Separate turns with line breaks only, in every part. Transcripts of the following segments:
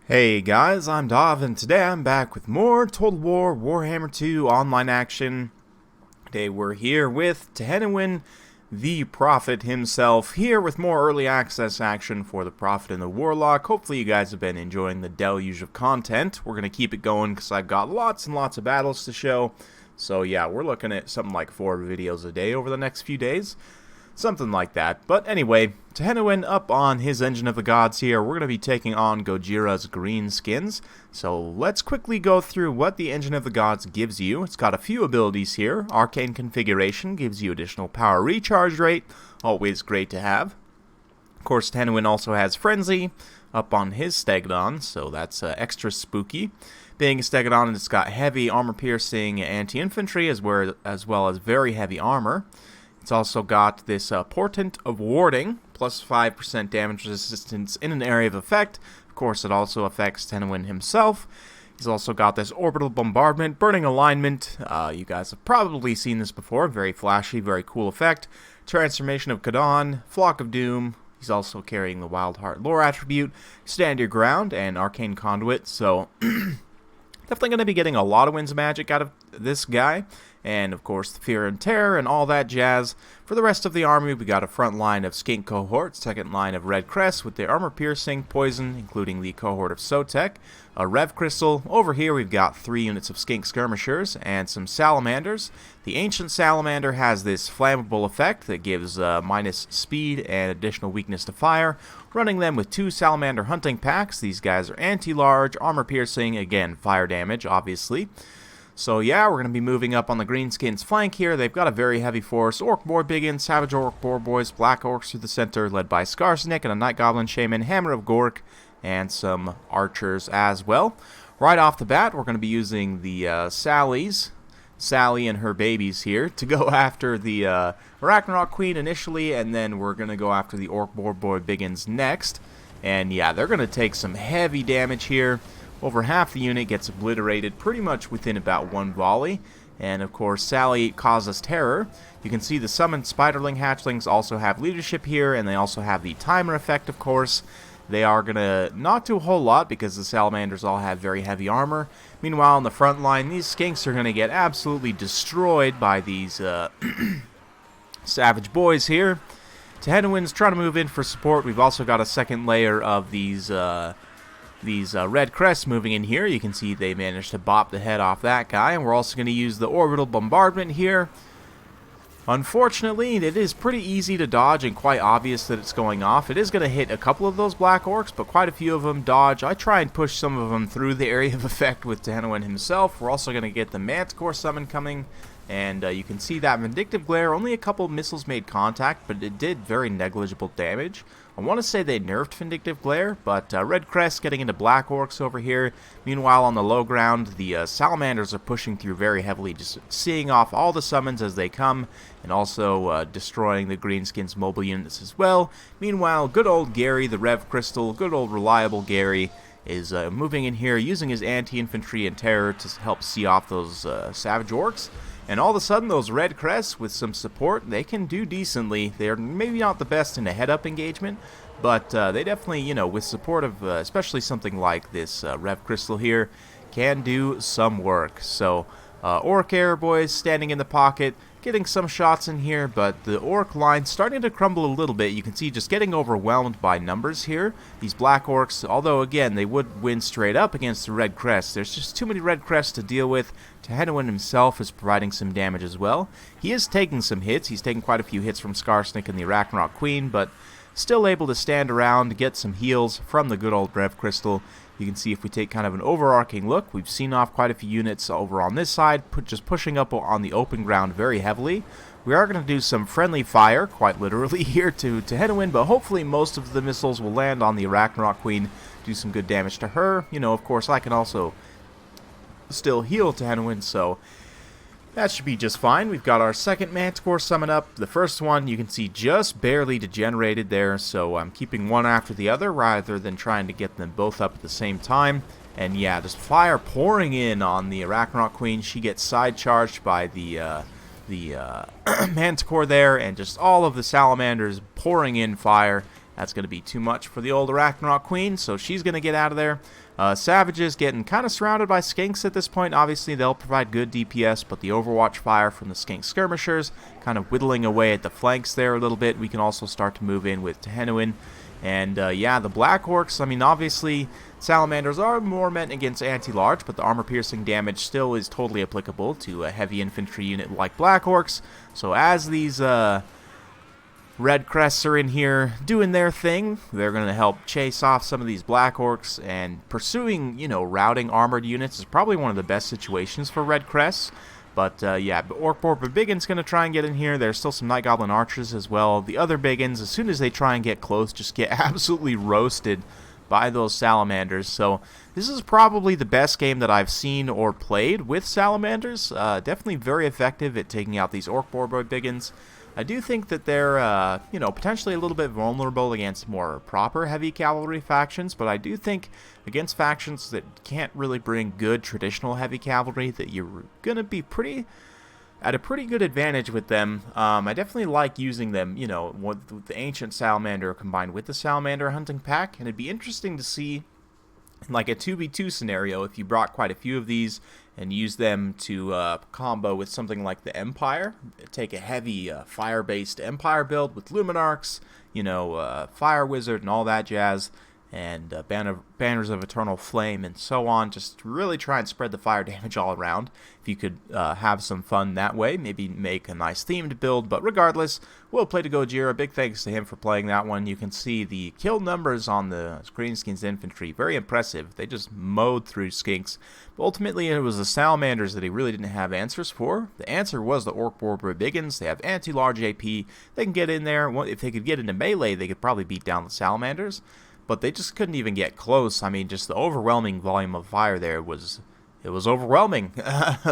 Hey guys, I'm Dov, and today I'm back with more Total War Warhammer 2 online action. Today we're here with Tehenowin, the Prophet himself, here with more early access action for the Prophet and the Warlock. Hopefully you guys have been enjoying the deluge of content. We're going to keep it going because I've got lots and lots of battles to show. So yeah, we're looking at something like 4 videos a day over the next few days. Something like that. But anyway, Tehenowin up on his Engine of the Gods here. We're going to be taking on Gojira's Greenskins. So let's quickly go through what the Engine of the Gods gives you. It's got a few abilities here. Arcane Configuration gives you additional power recharge rate. Always great to have. Of course, Tehenowin also has Frenzy up on his Stegadon, so that's extra spooky. Being a Stegadon, it's got heavy armor-piercing anti-infantry as well as very heavy armor. It's also got this Portent of Warding, plus 5% damage resistance in an area of effect. Of course, it also affects Tehenowin himself. He's also got this Orbital Bombardment, Burning Alignment. You guys have probably seen this before. Very flashy, very cool effect. Transformation of Kadon, Flock of Doom. He's also carrying the Wild Heart Lore attribute, Stand Your Ground, and Arcane Conduit. So, definitely going to be getting a lot of Winds of Magic out of this guy. And, of course, Fear and Terror and all that jazz. For the rest of the army, we got a front line of Skink Cohort, second line of Red Crest with the Armor Piercing, Poison, including the Cohort of Sotek, a Rev Crystal. Over here, we've got 3 units of Skink Skirmishers and some Salamanders. The Ancient Salamander has this flammable effect that gives minus speed and additional weakness to fire. Running them with 2 Salamander Hunting Packs. These guys are anti-large, Armor Piercing, again, fire damage, obviously. So yeah, we're going to be moving up on the Greenskins flank here. They've got a very heavy force. Orc Boar Biggins, Savage Orc Boar Boys, Black Orcs through the center, led by Skarsnik and a Night Goblin Shaman, Hammer of Gork, and some archers as well. Right off the bat, we're going to be using the Sally and her babies here, to go after the Ragnarok Queen initially, and then we're going to go after the Orc Boar Boy Biggins next. And yeah, they're going to take some heavy damage here. Over half the unit gets obliterated pretty much within about 1 volley. And of course, Sally causes terror. You can see the summoned Spiderling hatchlings also have leadership here, and they also have the timer effect, of course. They are going to not do a whole lot because the Salamanders all have very heavy armor. Meanwhile, on the front line, these Skinks are going to get absolutely destroyed by these Savage Boys here. Tehenowin's trying to move in for support. We've also got a second layer of these Red Crests moving in here. You can see they managed to bop the head off that guy. And we're also going to use the Orbital Bombardment here. Unfortunately, it is pretty easy to dodge and quite obvious that it's going off. It is going to hit a couple of those Black Orcs, but quite a few of them dodge. I try and push some of them through the area of effect with Tehenowin himself. We're also going to get the Manticore summon coming. And you can see that Vindictive Glare, only a couple missiles made contact, but it did very negligible damage. I want to say they nerfed Vindictive Glare, but Red Crest getting into Black Orcs over here. Meanwhile, on the low ground, the Salamanders are pushing through very heavily, just seeing off all the summons as they come, and also destroying the Greenskins mobile units as well. Meanwhile, good old Gary, the Rev Crystal, good old reliable Gary, is moving in here, using his anti-infantry and terror to help see off those Savage Orcs. And all of a sudden, those Red Crests, with some support, they can do decently. They're maybe not the best in a head-up engagement, but they definitely, you know, with support of especially something like this Rev Crystal here, can do some work. So, Orc Air Boys standing in the pocket, getting some shots in here, but the Orc line starting to crumble a little bit. You can see just getting overwhelmed by numbers here. These Black Orcs, although again, they would win straight up against the Red Crests. There's just too many Red Crests to deal with. Tehenowin himself is providing some damage as well. He is taking some hits. He's taking quite a few hits from Skarsnik and the Ragnarok Queen, but still able to stand around, get some heals from the good old Rev Crystal. You can see if we take kind of an overarching look, we've seen off quite a few units over on this side, just pushing up on the open ground very heavily. We are going to do some friendly fire, quite literally, here to Tehenowin, but hopefully most of the missiles will land on the Ragnarok Queen, do some good damage to her. You know, of course, I can also still heal Tehenowin, so that should be just fine. We've got our second Manticore summon up. The first one, you can see, just barely degenerated there, so I'm keeping one after the other rather than trying to get them both up at the same time. And yeah, just fire pouring in on the Ragnarok Queen. She gets side charged by the Manticore there, and just all of the Salamanders pouring in fire. That's going to be too much for the old Arachnarok Queen, so she's going to get out of there. Savages getting kind of surrounded by Skinks at this point. Obviously, they'll provide good DPS, but the Overwatch fire from the Skink Skirmishers kind of whittling away at the flanks there a little bit. We can also start to move in with Tehenuin. And, yeah, the Black Orcs, I mean, obviously, Salamanders are more meant against anti-large, but the armor-piercing damage still is totally applicable to a heavy infantry unit like Black Orcs. So as these Red Crests are in here doing their thing, they're going to help chase off some of these Black Orcs, and pursuing, routing armored units is probably one of the best situations for Red Crests. But, yeah, Orc Biggin's going to try and get in here. There's still some Night Goblin Archers as well. The other Biggins, as soon as they try and get close, just get absolutely roasted by those Salamanders. So this is probably the best game that I've seen or played with Salamanders. Definitely very effective at taking out these Orc Biggins. I do think that they're, potentially a little bit vulnerable against more proper heavy cavalry factions, but I do think against factions that can't really bring good traditional heavy cavalry that you're going to be at a pretty good advantage with them. I definitely like using them, with the Ancient Salamander combined with the Salamander hunting pack, and it'd be interesting to see like a 2v2 scenario if you brought quite a few of these and use them to combo with something like the Empire. Take a heavy fire-based Empire build with Luminarchs, Fire Wizard and all that jazz, and Banners of Eternal Flame and so on. Just really try and spread the fire damage all around. If you could have some fun that way, maybe make a nice themed build. But regardless, we'll play to Gojira. Big thanks to him for playing that one. You can see the kill numbers on the Greenskins infantry. Very impressive. They just mowed through Skinks. But ultimately, it was the Salamanders that he really didn't have answers for. The answer was the Orc Biggins. They have anti-large AP. They can get in there. If they could get into melee, they could probably beat down the Salamanders. But they just couldn't even get close. I mean, just the overwhelming volume of fire there was overwhelming.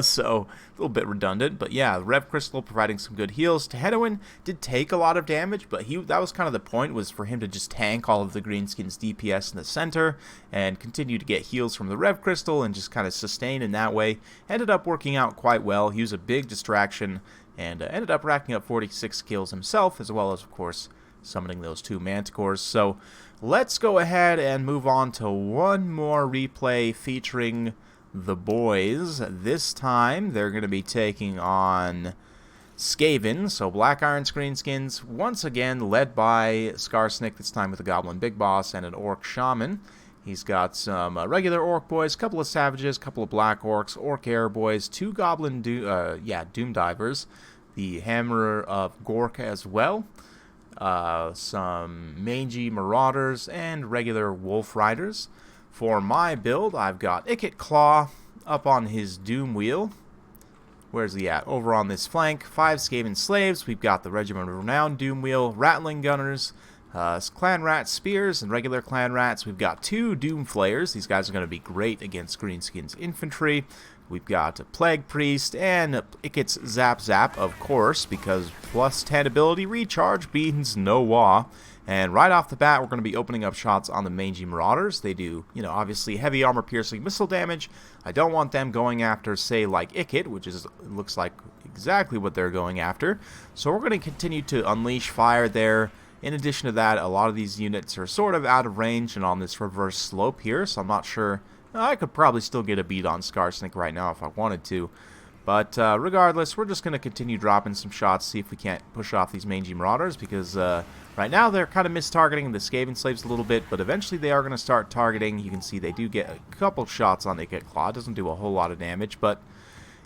So, a little bit redundant. But yeah, Rev Crystal providing some good heals. Tehenuin did take a lot of damage, but that was kind of the point, was for him to just tank all of the Greenskins DPS in the center and continue to get heals from the Rev Crystal and just kind of sustain in that way. Ended up working out quite well. He was a big distraction and ended up racking up 46 kills himself, as well as, of course, summoning those 2 Manticores. So let's go ahead and move on to one more replay featuring the BOYZ. This time they're going to be taking on Skaven, so Black Iron Greenskins, once again led by Skarsnik, this time with a Goblin Big Boss and an Orc Shaman. He's got some regular Orc Boys, a couple of Savages, a couple of Black Orcs, Orc Air Boys, 2 Goblin Doom Divers, the Hammer of Gork as well. Some mangy Marauders, and regular Wolf Riders. For my build, I've got Ikit Claw up on his Doom Wheel. Where's he at? Over on this flank. 5 Skaven Slaves. We've got the Regiment of Renown Doom Wheel, Rattling Gunners, Clan Rat Spears, and regular Clan Rats. We've got 2 Doom Flayers. These guys are going to be great against Greenskins Infantry. We've got a Plague Priest and Ikit's Zap Zap, of course, because plus 10 ability recharge means no Wah. And right off the bat, we're going to be opening up shots on the Mangy Marauders. They do, obviously heavy armor-piercing missile damage. I don't want them going after, say, like Ikit, which looks like exactly what they're going after. So we're going to continue to unleash fire there. In addition to that, a lot of these units are sort of out of range and on this reverse slope here, so I'm not sure. I could probably still get a beat on Skarsnik right now if I wanted to. But regardless, we're just going to continue dropping some shots, see if we can't push off these Mangy Marauders, because right now they're kind of mistargeting the Skaven Slaves a little bit, but eventually they are going to start targeting. You can see they do get a couple shots on Ikit Claw. It doesn't do a whole lot of damage, but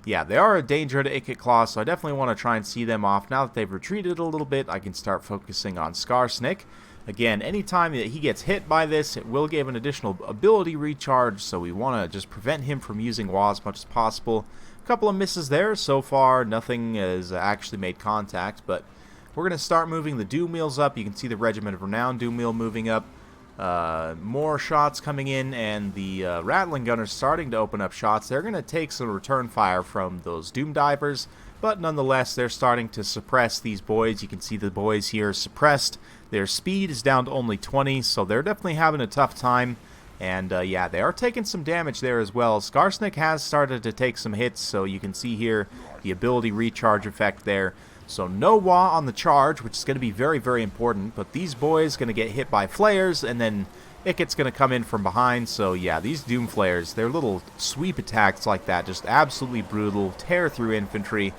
yeah, they are a danger to Ikit Claw, so I definitely want to try and see them off. Now that they've retreated a little bit, I can start focusing on Skarsnik. Again, anytime that he gets hit by this, it will give an additional ability recharge, so we want to just prevent him from using Wah as much as possible. A couple of misses there. So far, nothing has actually made contact, but we're going to start moving the Doom Wheels up. You can see the Regiment of Renown Doom Wheel moving up. More shots coming in, and the Rattling Gunners starting to open up shots. They're going to take some return fire from those Doom Divers, but nonetheless, they're starting to suppress these boys. You can see the boys here suppressed. Their speed is down to only 20, so they're definitely having a tough time. And yeah, they are taking some damage there as well. Skarsnik has started to take some hits, so you can see here the ability recharge effect there. So no wah on the charge, which is going to be very, very important. But these boys going to get hit by flares, and then Ikit's going to come in from behind. So yeah, these Doom Flares, their little sweep attacks like that, just absolutely brutal, tear through infantry.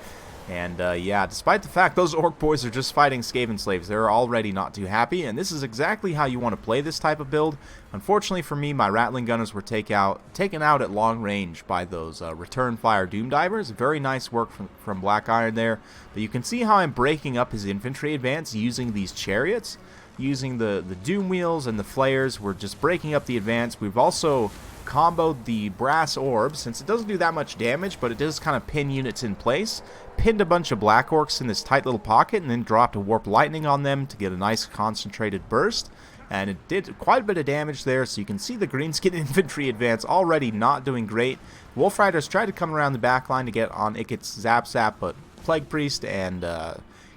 And yeah, despite the fact those Orc boys are just fighting Skaven slaves, they're already not too happy, and this is exactly how you want to play this type of build. Unfortunately for me, my Rattling Gunners were taken out at long range by those return fire Doom Divers. Very nice work from Black Iron there. But you can see how I'm breaking up his infantry advance using these chariots. Using the Doom Wheels and the Flares, we're just breaking up the advance. We've also comboed the Brass Orb, since it doesn't do that much damage, but it does kind of pin units in place. Pinned a bunch of Black Orcs in this tight little pocket, and then dropped a Warp Lightning on them to get a nice concentrated burst. And it did quite a bit of damage there, so you can see the Greenskin infantry advance already not doing great. Wolf Riders tried to come around the back line to get on Ikit's Zap, but Plague Priest and,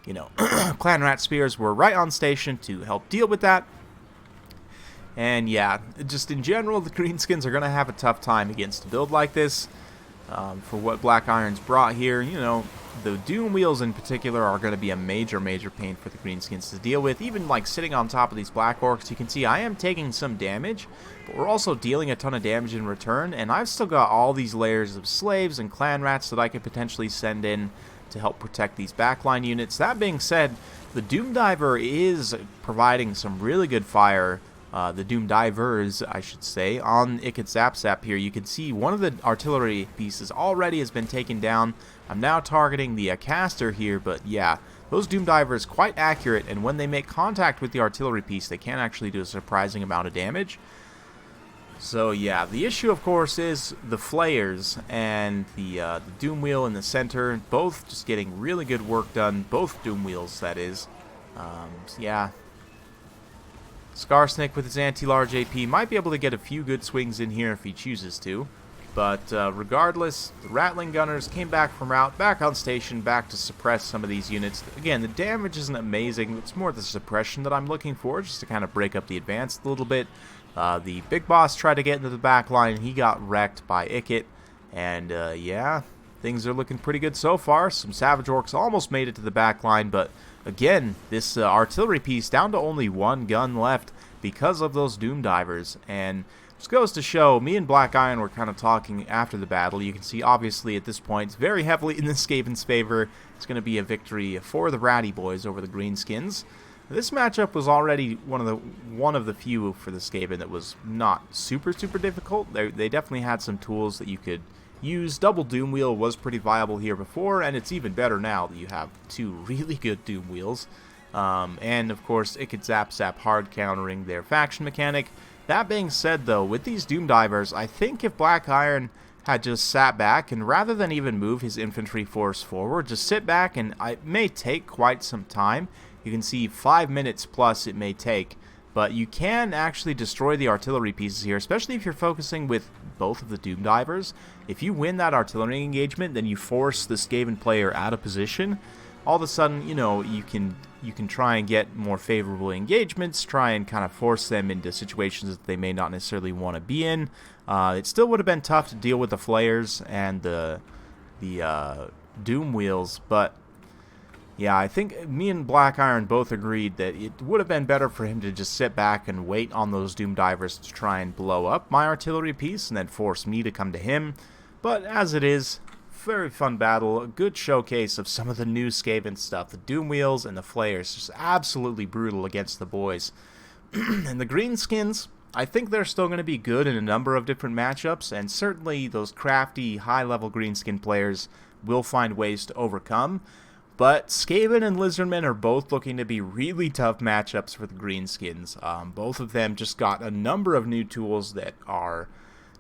you know, Clan Rat Spears were right on station to help deal with that. And yeah, just in general, the Greenskins are going to have a tough time against a build like this. For what Black Iron's brought here, you know, the Doom Wheels in particular are going to be a major pain for the Greenskins to deal with. Even like sitting on top of these Black Orcs, you can see I am taking some damage, but we're also dealing a ton of damage in return, and I've still got all these layers of slaves and Clan Rats that I could potentially send in to help protect these backline units. That being said, the Doom Diver is providing some really good fire. The Doom Divers, I should say, on Ikit's Zap here. You can see one of the artillery pieces already has been taken down. I'm now targeting the caster here, but yeah, those Doom Divers quite accurate, and when they make contact with the artillery piece, they can actually do a surprising amount of damage. So yeah, the issue, of course, is the Flayers and the Doom Wheel in the center, both just getting really good work done. Both Doom Wheels, that is. Yeah. Scarsnake with his anti-large AP might be able to get a few good swings in here if he chooses to. But regardless, the Rattling Gunners came back from route, back on station, back to suppress some of these units. Again, the damage isn't amazing. It's more the suppression that I'm looking for, just to kind of break up the advance a little bit. The Big Boss tried to get into the back line. He got wrecked by Ikit. And yeah, things are looking pretty good so far. Some Savage Orcs almost made it to the back line, but again, this artillery piece down to only one gun left because of those Doom Divers. And just goes to show, me and Black Iron were kind of talking after the battle. You can see, obviously, at this point, it's very heavily in the Skaven's favor. It's going to be a victory for the Ratty Boys over the Greenskins. This matchup was already one of the few for the Skaven that was not super difficult. They definitely had some tools that you could use. Double Doom Wheel was pretty viable here before, and it's even better now that you have two really good Doom Wheels. And of course, Ikit Zap hard countering their faction mechanic. That being said, though, with these Doom Divers, I think if Black Iron had just sat back and rather than even move his infantry force forward, just sit back, and it may take quite some time. You can see 5 minutes plus it may take, but you can actually destroy the artillery pieces here, especially if you're focusing with both of the Doom Divers. If you win that artillery engagement, then you force the Skaven player out of position. All of a sudden, you know, you can try and get more favorable engagements, try and kind of force them into situations that they may not necessarily want to be in. It still would have been tough to deal with the Flayers and the Doom Wheels, but yeah, I think me and Black Iron both agreed that it would have been better for him to just sit back and wait on those Doom Divers to try and blow up my artillery piece and then force me to come to him. But as it is, very fun battle, a good showcase of some of the new Skaven stuff. The Doom Wheels and the Flayers, just absolutely brutal against the boys. And the Greenskins, I think they're still going to be good in a number of different matchups, and certainly those crafty, high-level Greenskin players will find ways to overcome. But Skaven and Lizardmen are both looking to be really tough matchups for the Greenskins. Both of them just got a number of new tools that are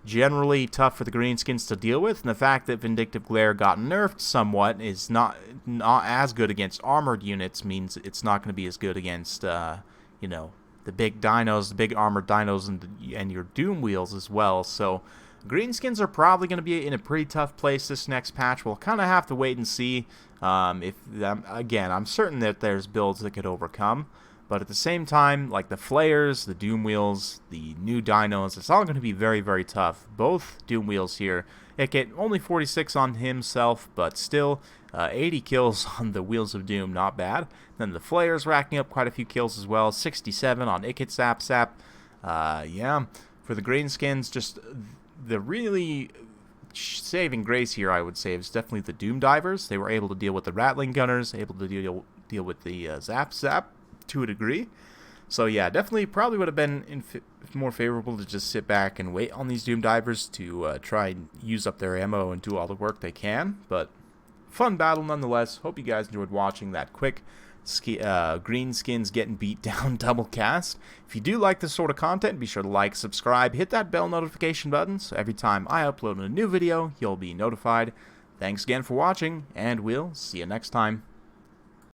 generally tough for the Greenskins to deal with, and the fact that Vindictive Glare got nerfed somewhat is not as good against armored units means it's not going to be as good against, you know, the big dinos, the big armored dinos, and your Doom Wheels as well. So Greenskins are probably going to be in a pretty tough place this next patch. We'll kind of have to wait and see. Again, I'm certain that there's builds that could overcome, But at the same time, like the Flayers, the Doom Wheels, the new Dinos, it's all going to be very, very tough. Both Doom Wheels here, it get only 46 on himself, but still 80 kills on the Wheels of Doom, not bad. Then the Flayers racking up quite a few kills as well, 67 on Ikit Zap Zap. Yeah, for the Greenskins, just the really saving grace here, I would say, is definitely the Doom Divers. They were able to deal with the Rattling Gunners, able to deal with the Zap Zap to a degree. So yeah, definitely probably would have been more favorable to just sit back and wait on these Doom Divers to try and use up their ammo and do all the work they can. But fun battle nonetheless. Hope you guys enjoyed watching that quick Greenskins getting beat down double cast. If you do like this sort of content, be sure to like, subscribe, hit that bell notification button so every time I upload a new video, you'll be notified. Thanks again for watching, and we'll see you next time.